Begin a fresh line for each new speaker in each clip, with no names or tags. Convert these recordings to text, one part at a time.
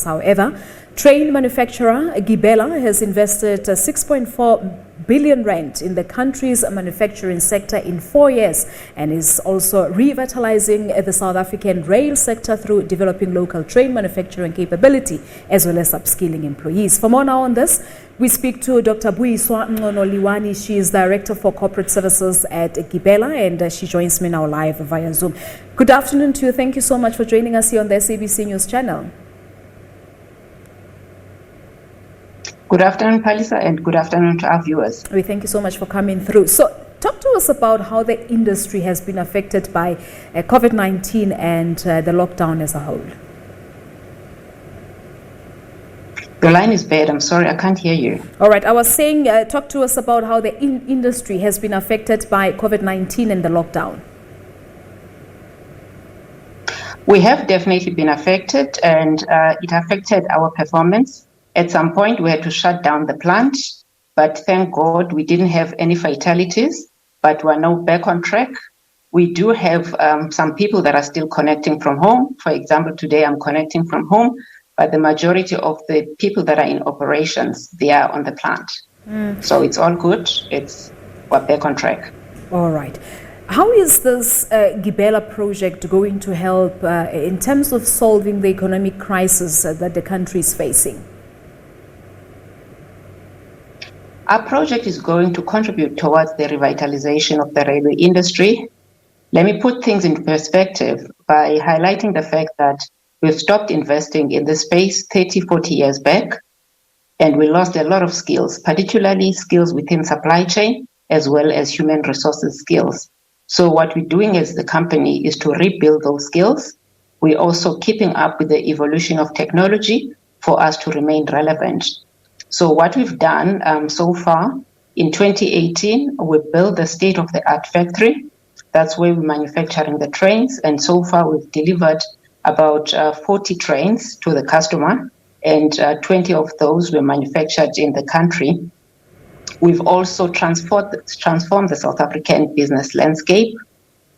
However, train manufacturer Gibela has invested 6.4 billion rand in the country's manufacturing sector in 4 years and is also revitalising the South African rail sector through developing local train manufacturing capability as well as upskilling employees. For more now on this, we speak to Dr Buyiswa Mncono-Liwani. She is Director for Corporate Services at Gibela, and she joins me now live via Zoom. Good afternoon to you. Thank you so much for joining us here on the SABC News channel.
Good afternoon, Palisa, and good afternoon to our viewers.
We thank you so much for coming through. So, talk to us about how the industry has been affected by COVID-19 and the lockdown as a whole.
The line is bad. I'm sorry, I can't hear you.
All right. I was saying, talk to us about how the industry has been affected by COVID-19 and the lockdown.
We have definitely been affected, and it affected our performance. At some point, we had to shut down the plant, but thank God we didn't have any fatalities, but we're now back on track. We do have some people that are still connecting from home. For example, today I'm connecting from home, but the majority of the people that are in operations, they are on the plant. So it's all good. We're back on track.
All right. How is this Gabella Project going to help in terms of solving the economic crisis that the country is facing?
Our project is going to contribute towards the revitalization of the railway industry. Let me put things in perspective by highlighting the fact that we've stopped investing in this space 30, 40 years back, and we lost a lot of skills, particularly skills within supply chain, as well as human resources skills. So what we're doing as the company is to rebuild those skills. We're also keeping up with the evolution of technology for us to remain relevant. So what we've done so far, in 2018, we built the state-of-the-art factory. That's where we're manufacturing the trains. And so far, we've delivered about 40 trains to the customer, and 20 of those were manufactured in the country. We've also transformed the South African business landscape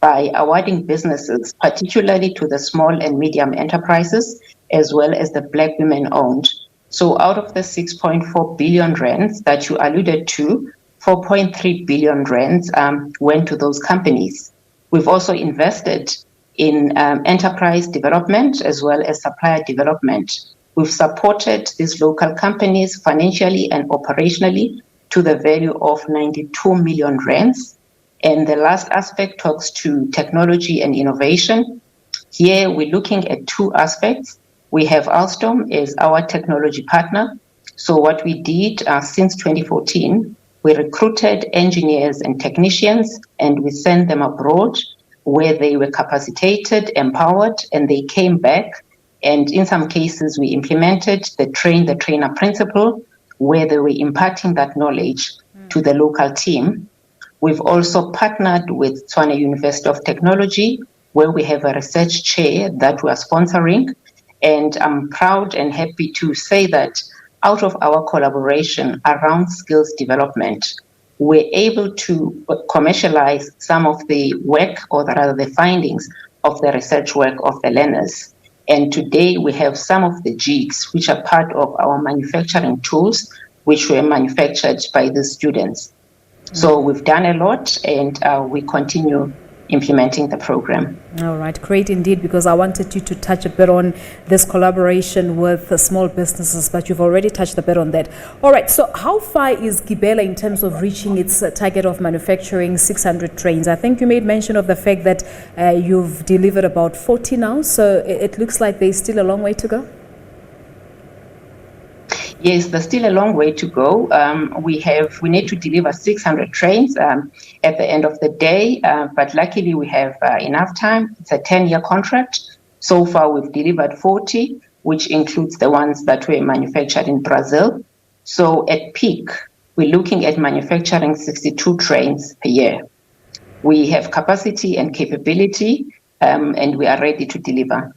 by awarding businesses, particularly to the small and medium enterprises, as well as the Black women-owned. So out of the 6.4 billion rands that you alluded to, 4.3 billion rands went to those companies. We've also invested in enterprise development as well as supplier development. We've supported these local companies financially and operationally to the value of 92 million rands. And the last aspect talks to technology and innovation. Here we're looking at two aspects. We have Alstom as our technology partner. So what we did since 2014, we recruited engineers and technicians, and we sent them abroad where they were capacitated, empowered, and they came back. And in some cases, we implemented the train-the-trainer principle, where they were imparting that knowledge to the local team. We've also partnered with Tshwane University of Technology, where we have a research chair that we are sponsoring. And I'm proud and happy to say that out of our collaboration around skills development, we're able to commercialize some of the work, or rather the findings of the research work of the learners. And today we have some of the jigs, which are part of our manufacturing tools, which were manufactured by the students. So we've done a lot, and we continue implementing the program.
All right, great indeed, because I wanted you to touch a bit on this collaboration with small businesses, but you've already touched a bit on that. All right, so how far is Gibela in terms of reaching its target of manufacturing 600 trains? I think you made mention of the fact that you've delivered about 40 now, so it looks like there's still a long way to go.
Yes, there's still a long way to go. We need to deliver 600 trains at the end of the day, but luckily we have enough time. It's a 10-year contract. So far we've delivered 40, which includes the ones that were manufactured in Brazil. So at peak, we're looking at manufacturing 62 trains per year. We have capacity and capability, and we are ready to deliver.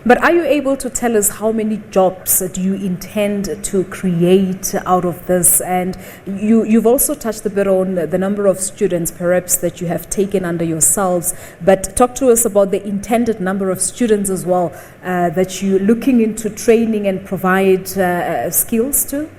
But are you able to tell us how many jobs do you intend to create out of this? And you've also touched a bit on the number of students perhaps that you have taken under yourselves, but talk to us about the intended number of students as well that you're looking into training and provide skills to.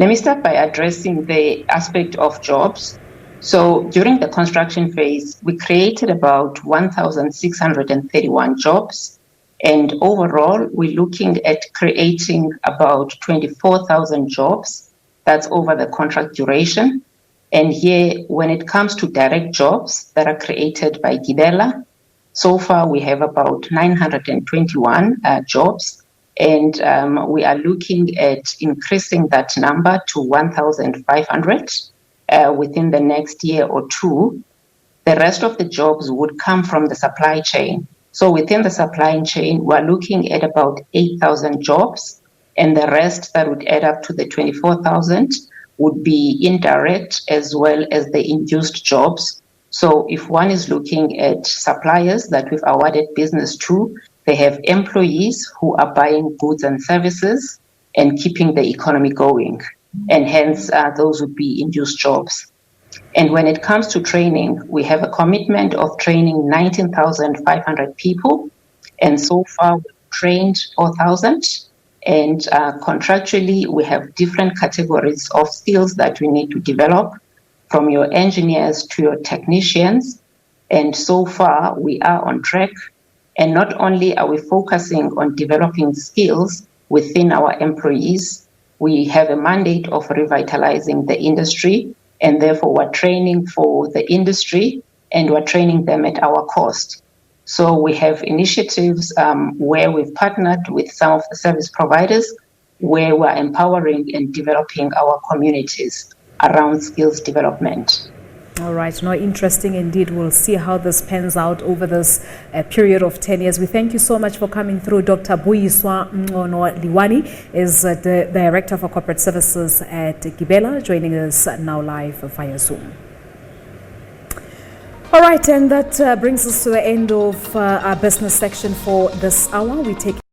Let me start by addressing the aspect of jobs. So during the construction phase, we created about 1,631 jobs. And overall, we're looking at creating about 24,000 jobs. That's over the contract duration. And here, when it comes to direct jobs that are created by Gibela, so far we have about 921 jobs. And we are looking at increasing that number to 1,500. Within the next year or two. The rest of the jobs would come from the supply chain. So within the supply chain, we're looking at about 8,000 jobs, and the rest that would add up to the 24,000 would be indirect as well as the induced jobs. So if one is looking at suppliers that we've awarded business to, they have employees who are buying goods and services and keeping the economy going. And hence, those would be induced jobs. And when it comes to training, we have a commitment of training 19,500 people. And so far, we've trained 4,000. And contractually, we have different categories of skills that we need to develop, from your engineers to your technicians. And so far, we are on track. And not only are we focusing on developing skills within our employees, we have a mandate of revitalizing the industry, and therefore we're training for the industry and we're training them at our cost. So we have initiatives where we've partnered with some of the service providers where we're empowering and developing our communities around skills development.
All right, no, interesting indeed. We'll see how this pans out over this period of 10 years. We thank you so much for coming through. Dr. Buyiswa Mncono-Liwani is the Director for Corporate Services at Gibela, joining us now live via Zoom. All right, and that brings us to the end of our business section for this hour. We take